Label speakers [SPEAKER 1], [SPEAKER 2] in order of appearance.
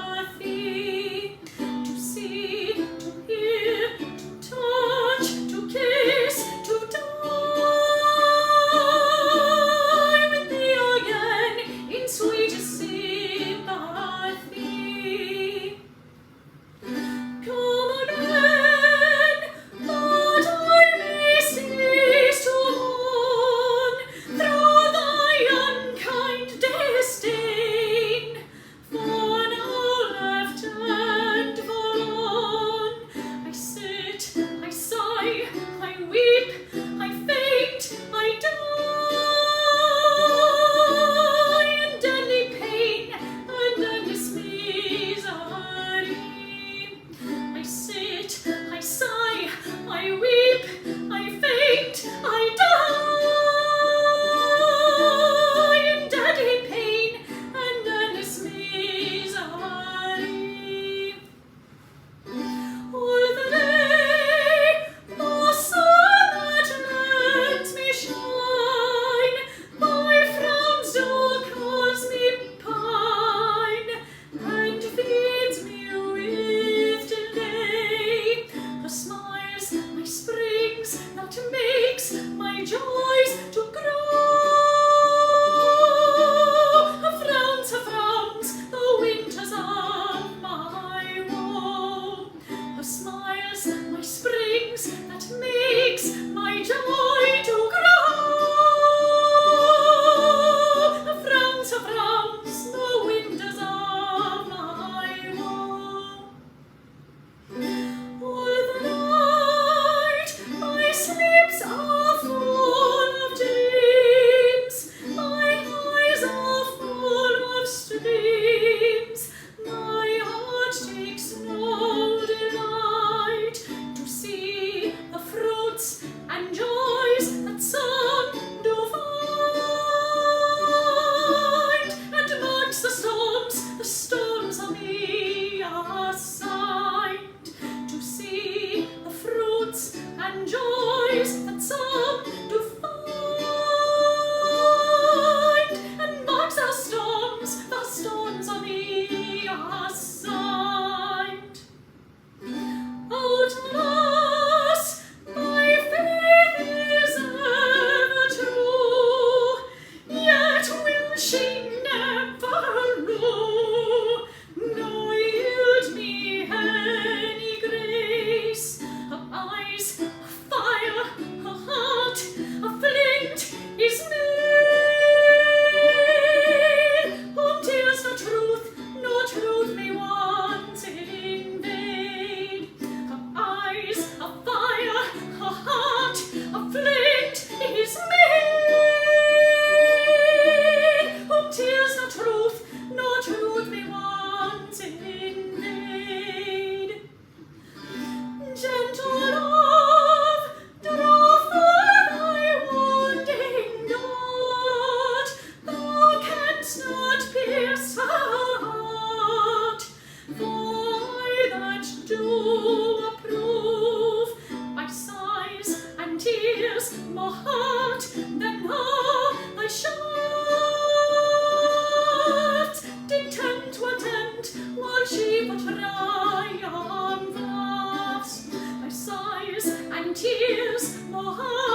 [SPEAKER 1] sympathy, to see, to hear, to touch, to kiss, to die with thee again in sweetest sympathy. Come again, that I may cease to mourn through thy unkind disdain. For now left and forlorn, I sit, I sigh, I weep, I faint, I die in deadly pain and endless misery. I sit, I sigh, I weep, I faint, I die in deadly pain and endless misery. All the day the sun that lets me shine by frowns do cause me pine, and feeds me with delay. The smiles, my springs, that makes my joys to grow. Her frowns, the winters of my woe. Her smiles, my springs, that makes my joy to grow. Her frowns, the winters of my woe. All the night my sleeps are full of dreams, my eyes are full of streams, my heart takes no delight to see the fruits and joys that some do find, and marks the storms on me assigned, to see the fruits and joys that some do find, and marks the storms on me assigned. Alas, my faith is ever true, yet will she never know, nor yield me any grace. Her eyes, a fire, her heart, a flint is made, whom tears no truth may want in vain. Her eyes, a fire, her heart, a flint is made, whom tears no truth may want in vain. Gentle love, draw forth thy wounding dart, thou canst not pierce her heart, for I that do approve, by sighs and tears more heart than all thy shafts did tempt while she for triumph laughs. By sighs and tears more heart